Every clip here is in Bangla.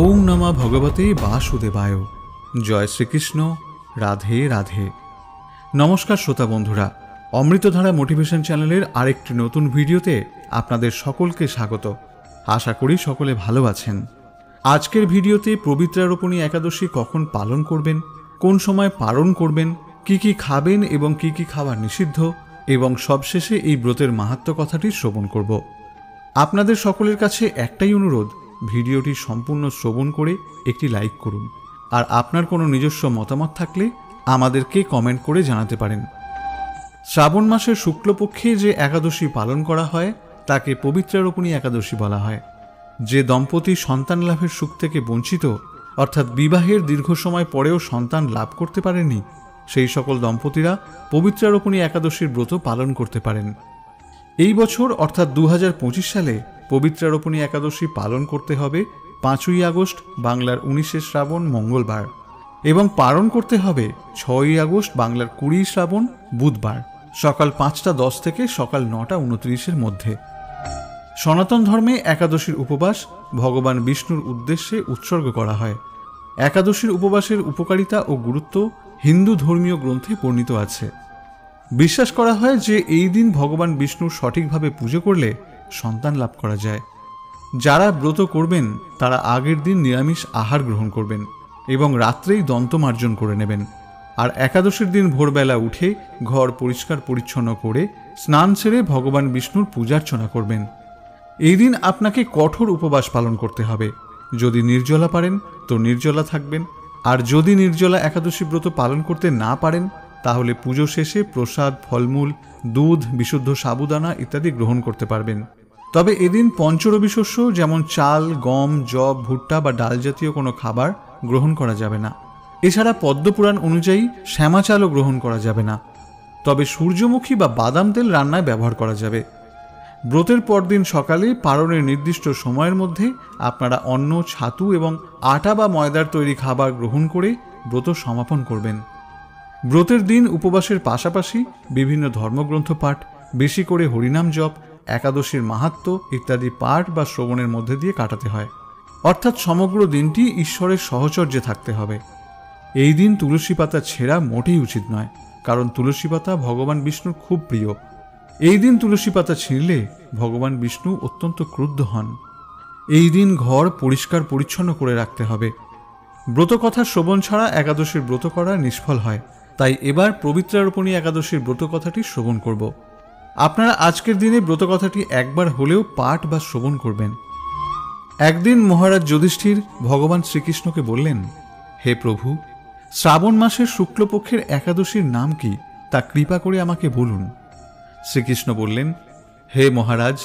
ওম নমঃ ভগবতে বাসুদেবায়। জয় শ্রীকৃষ্ণ। রাধে রাধে। নমস্কার শ্রোতা বন্ধুরা, অমৃতধারা মোটিভেশন চ্যানেলের আরেকটি নতুন ভিডিওতে আপনাদের সকলকে স্বাগত। আশা করি সকলে ভালো আছেন। আজকের ভিডিওতে পবিত্রারোপণী একাদশী কখন পালন করবেন, কোন সময় পালন করবেন, কি কি খাবেন এবং কি কি খাওয়া নিষিদ্ধ, এবং সবশেষে এই ব্রতের মাহাত্ম্য কথাটি শ্রবণ করব। আপনাদের সকলের কাছে একটাই অনুরোধ, ভিডিওটি সম্পূর্ণ শ্রবণ করে একটি লাইক করুন। আর আপনার কোনো নিজস্ব মতামত থাকলে আমাদেরকে কমেন্ট করে জানাতে পারেন। শ্রাবণ মাসের শুক্লপক্ষে যে একাদশী পালন করা হয় তাকে পবিত্রারোপণী একাদশী বলা হয়। যে দম্পতি সন্তান লাভের সুখ থেকে বঞ্চিত, অর্থাৎ বিবাহের দীর্ঘ সময় পরেও সন্তান লাভ করতে পারেননি, সেই সকল দম্পতিরা পবিত্রারোপণী একাদশীর ব্রত পালন করতে পারেন। এই বছর অর্থাৎ 2025 সালে পবিত্রারোপণী একাদশী পালন করতে হবে 5ই আগস্ট বাংলার 19শে শ্রাবণ মঙ্গলবার, এবং পালন করতে হবে 6ই আগস্ট বাংলার 20 শ্রাবণ বুধবার সকাল 5টা 10 থেকে সকাল 9টা 29-এর মধ্যে। সনাতন ধর্মে একাদশীর উপবাস ভগবান বিষ্ণুর উদ্দেশ্যে উৎসর্গ করা হয়। একাদশীর উপবাসের উপকারিতা ও গুরুত্ব হিন্দু ধর্মীয় গ্রন্থে বর্ণিত আছে। বিশ্বাস করা হয় যে এই দিন ভগবান বিষ্ণুর সঠিকভাবে পুজো করলে সন্তান লাভ করা যায়। যারা ব্রত করবেন তারা আগের দিন নিরামিষ আহার গ্রহণ করবেন এবং রাত্রেই দন্তমার্জন করে নেবেন। আর একাদশীর দিন ভোরবেলা উঠে ঘর পরিষ্কার পরিচ্ছন্ন করে স্নান সেরে ভগবান বিষ্ণুর পূজার্চনা করবেন। এই দিন আপনাকে কঠোর উপবাস পালন করতে হবে। যদি নির্জলা পারেন তো নির্জলা থাকবেন, আর যদি নির্জলা একাদশী ব্রত পালন করতে না পারেন তাহলে পুজো শেষে প্রসাদ, ফলমূল, দুধ, বিশুদ্ধ সাবুদানা ইত্যাদি গ্রহণ করতে পারবেন। তবে এদিন পঞ্চরবি শস্য যেমন চাল, গম, যব, ভুট্টা বা ডাল জাতীয় কোনো খাবার গ্রহণ করা যাবে না। এছাড়া পদ্মপুরাণ অনুযায়ী শ্যামা চালও গ্রহণ করা যাবে না। তবে সূর্যমুখী বা বাদাম তেল রান্নায় ব্যবহার করা যাবে। ব্রতের পরদিন সকালে পালনের নির্দিষ্ট সময়ের মধ্যে আপনারা অন্ন, ছাতু এবং আটা বা ময়দার তৈরি খাবার গ্রহণ করে ব্রত সমাপন করবেন। ব্রতের দিন উপবাসের পাশাপাশি বিভিন্ন ধর্মগ্রন্থ পাঠ, বেশি করে হরিনাম জপ, একাদশীর মাহাত্ম্য ইত্যাদি পাঠ বা শ্রবণের মধ্যে দিয়ে কাটাতে হয়। অর্থাৎ সমগ্র দিনটি ঈশ্বরের সহচর্যে থাকতে হবে। এই দিন তুলসী পাতা ছেঁড়া মোটেই উচিত নয়, কারণ তুলসী পাতা ভগবান বিষ্ণুর খুব প্রিয়। এই দিন তুলসী পাতা ছিঁড়লে ভগবান বিষ্ণু অত্যন্ত ক্রুদ্ধ হন। এই দিন ঘর পরিষ্কার পরিচ্ছন্ন করে রাখতে হবে। ব্রতকথা শ্রবণ ছাড়া একাদশীর ব্রত করা নিষ্ফল হয়। তাই এবার পবিত্রারোপণী একাদশীর ব্রতকথাটি শ্রবণ করব। আপনারা আজকের দিনে ব্রতকথাটি একবার হলেও পাঠ বা শ্রবণ করবেন। একদিন মহারাজ যুধিষ্ঠির ভগবান শ্রীকৃষ্ণকে বললেন, হে প্রভু, শ্রাবণ মাসের শুক্লপক্ষের একাদশীর নাম কি তা কৃপা করে আমাকে বলুন। শ্রীকৃষ্ণ বললেন, হে মহারাজ,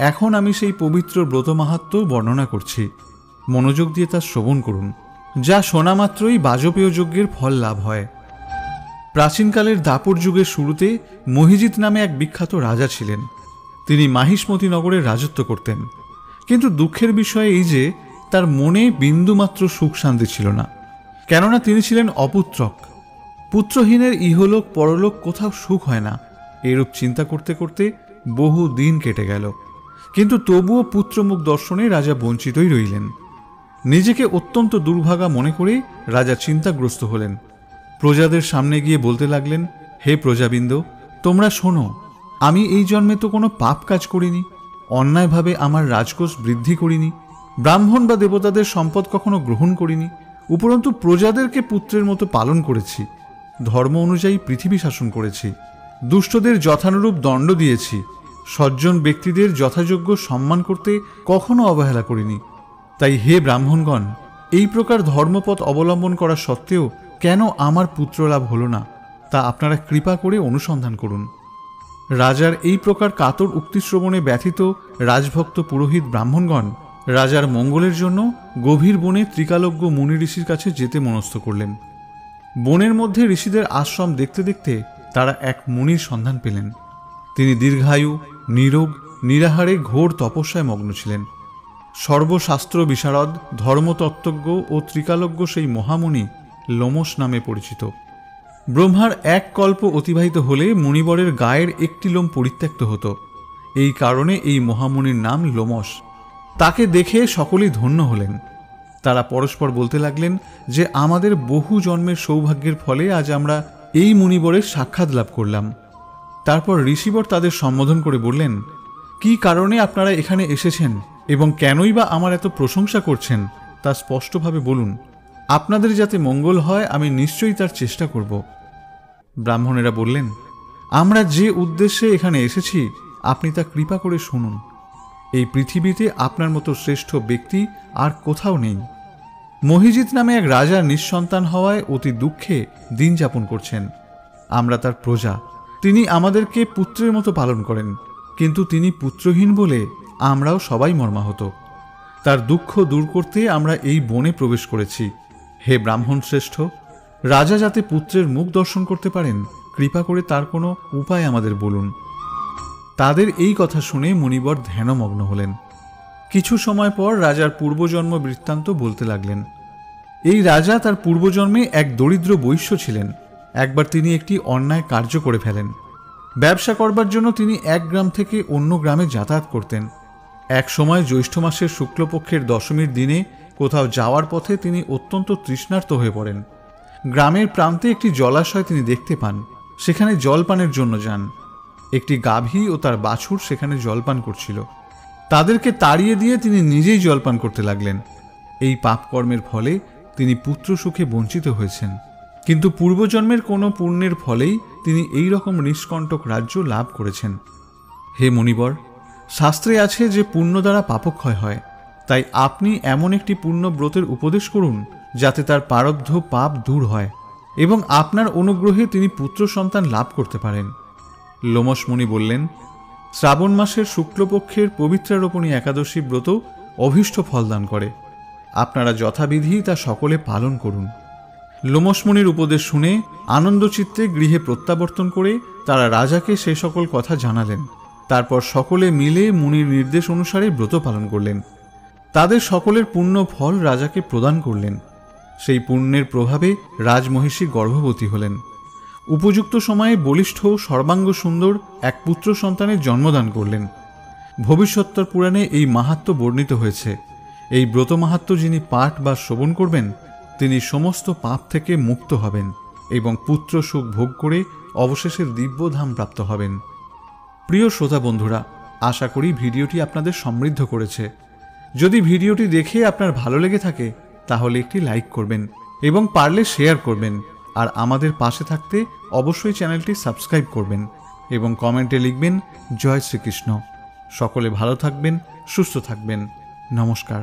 এখন আমি সেই পবিত্র ব্রত মাহাত্ম্য বর্ণনা করছি। মনোযোগ দিয়ে তা শ্রবণ করুন, যা শোনা মাত্রই বাজপেয় যজ্ঞের ফল লাভ হয়। প্রাচীনকালের দাপর যুগের শুরুতে মহিজিৎ নামে এক বিখ্যাত রাজা ছিলেন। তিনি মাহিষ্মতি নগরে রাজত্ব করতেন। কিন্তু দুঃখের বিষয় এই যে তার মনে বিন্দুমাত্র সুখ শান্তি ছিল না, কেননা তিনি ছিলেন অপুত্রক। পুত্রহীনের ইহলোক পরলোক কোথাও সুখ হয় না, এরূপ চিন্তা করতে করতে বহু দিন কেটে গেল। কিন্তু তবুও পুত্রমুখ দর্শনে রাজা বঞ্চিতই রইলেন। নিজেকে অত্যন্ত দুর্ভাগা মনে করে রাজা চিন্তাগ্রস্ত হলেন। প্রজাদের সামনে গিয়ে বলতে লাগলেন, হে প্রজাবৃন্দ, তোমরা শোনো, আমি এই জন্মে তো কোনো পাপ কাজ করিনি, অন্যায়ভাবে আমার রাজকোষ বৃদ্ধি করিনি, ব্রাহ্মণ বা দেবতাদের সম্পদ কখনো গ্রহণ করিনি, উপরন্তু প্রজাদেরকে পুত্রের মতো পালন করেছি, ধর্ম অনুযায়ী পৃথিবী শাসন করেছি, দুষ্টদের যথানুরূপ দণ্ড দিয়েছি, সজ্জন ব্যক্তিদের যথাযোগ্য সম্মান করতে কখনো অবহেলা করিনি। তাই হে ব্রাহ্মণগণ, এই প্রকার ধর্মপথ অবলম্বন করা সত্ত্বেও কেন আমার পুত্রলাভ হলো না তা আপনারা কৃপা করে অনুসন্ধান করুন। রাজার এই প্রকার কাতর উক্তি শ্রবণে ব্যথিত রাজভক্ত পুরোহিত ব্রাহ্মণগণ রাজার মঙ্গলের জন্য গভীর বনে ত্রিকালজ্ঞ মুনি ঋষির কাছে যেতে মনস্থ করলেন। বনের মধ্যে ঋষিদের আশ্রম দেখতে দেখতে তারা এক মুনির সন্ধান পেলেন। তিনি দীর্ঘায়ু, নিরোগ, নিরাহারে ঘোর তপস্যায় মগ্ন ছিলেন। সর্বশাস্ত্র বিশারদ, ধর্মতত্ত্বজ্ঞ ও ত্রিকালজ্ঞ সেই মহামুনি লোমশ নামে পরিচিত। ব্রহ্মার এক কল্প অতিবাহিত হলে মুনিবরের গায়ের একটি লোম পরিত্যক্ত হতো। এই কারণে এই মহামুনির নাম লোমশ। তাকে দেখে সকলেই ধন্য হলেন। তারা পরস্পর বলতে লাগলেন যে আমাদের বহু জন্মের সৌভাগ্যের ফলে আজ আমরা এই মুনিবরের সাক্ষাৎ লাভ করলাম। তারপর ঋষিবর তাদের সম্বোধন করে বললেন, কি কারণে আপনারা এখানে এসেছেন এবং কেনই বা আমার এত প্রশংসা করছেন তা স্পষ্টভাবে বলুন। আপনাদের যাতে মঙ্গল হয় আমি নিশ্চয়ই তার চেষ্টা করব। ব্রাহ্মণেরা বললেন, আমরা যে উদ্দেশ্যে এখানে এসেছি আপনি তা কৃপা করে শুনুন। এই পৃথিবীতে আপনার মতো শ্রেষ্ঠ ব্যক্তি আর কোথাও নেই। মহিজিৎ নামে এক রাজার নিঃসন্তান হওয়ায় অতি দুঃখে দিন যাপন করছেন। আমরা তার প্রজা। তিনি আমাদেরকে পুত্রের মতো পালন করেন, কিন্তু তিনি পুত্রহীন বলে আমরাও সবাই মর্মাহত। তার দুঃখ দূর করতে আমরা এই বনে প্রবেশ করেছি। হে ব্রাহ্মণ শ্রেষ্ঠ, রাজা যাতে পুত্রের মুখ দর্শন করতে পারেন কৃপা করে তার কোনো উপায় আমাদের বলুন। তাদের এই কথা শুনে মুনিবর ধ্যানমগ্ন হলেন। কিছু সময় পর রাজার পূর্বজন্ম বৃত্তান্ত বলতে লাগলেন। এই রাজা তার পূর্বজন্মে এক দরিদ্র বৈশ্য ছিলেন। একবার তিনি একটি অন্যায় কার্য করে ফেলেন। ব্যবসা করবার জন্য তিনি এক গ্রাম থেকে অন্য গ্রামে যাতায়াত করতেন। এক সময় জ্যৈষ্ঠ মাসের শুক্লপক্ষের দশমীর দিনে কোথাও যাওয়ার পথে তিনি অত্যন্ত তৃষ্ণার্ত হয়ে পড়েন। গ্রামের প্রান্তে একটি জলাশয় তিনি দেখতে পান। সেখানে জলপানের জন্য যান। একটি গাভী ও তার বাছুর সেখানে জলপান করছিল। তাদেরকে তাড়িয়ে দিয়ে তিনি নিজেই জলপান করতে লাগলেন। এই পাপকর্মের ফলে তিনি পুত্র সুখে বঞ্চিত হয়েছেন, কিন্তু পূর্বজন্মের কোনো পুণ্যের ফলেই তিনি এই রকম নিষ্কণ্টক রাজ্য লাভ করেছেন। হে মুনিবর, শাস্ত্রে আছে যে পুণ্য দ্বারা পাপক্ষয় হয়, তাই আপনি এমন একটি পুণ্যব্রতের উপদেশ করুন যাতে তার প্রারব্ধ পাপ দূর হয় এবং আপনার অনুগ্রহে তিনি পুত্র সন্তান লাভ করতে পারেন। লোমশ মুনি বললেন, শ্রাবণ মাসের শুক্লপক্ষের পবিত্রারোপণী একাদশী ব্রত অভীষ্ট ফলদান করে। আপনারা যথাবিধি তা সকলে পালন করুন। লোমশ মুনির উপদেশ শুনে আনন্দচিত্তে গৃহে প্রত্যাবর্তন করে তারা রাজাকে সে সকল কথা জানালেন। তারপর সকলে মিলে মুনির নির্দেশ অনুসারে ব্রত পালন করলেন। তাদের সকলের পুণ্য ফল রাজাকে প্রদান করলেন। সেই পুণ্যের প্রভাবে রাজমহিষী গর্ভবতী হলেন। উপযুক্ত সময়ে বলিষ্ঠ সর্বাঙ্গ সুন্দর এক পুত্র সন্তানের জন্মদান করলেন। ভবিষ্যত্তর পুরাণে এই মাহাত্ম্য বর্ণিত হয়েছে। এই ব্রত মাহাত্ম্য যিনি পাঠ বা শ্রবণ করবেন তিনি সমস্ত পাপ থেকে মুক্ত হবেন এবং পুত্র সুখ ভোগ করে অবশেষে দিব্যধাম প্রাপ্ত হবেন। প্রিয় শ্রোতা বন্ধুরা, আশা করি ভিডিওটি আপনাদের সমৃদ্ধ করেছে। যদি ভিডিওটি দেখে আপনার ভালো লেগে থাকে তাহলে একটি লাইক করবেন এবং পারলে শেয়ার করবেন, আর আমাদের পাশে থাকতে অবশ্যই চ্যানেলটি সাবস্ক্রাইব করবেন এবং কমেন্টে লিখবেন জয় শ্রীকৃষ্ণ। সকলে ভালো থাকবেন, সুস্থ থাকবেন। নমস্কার।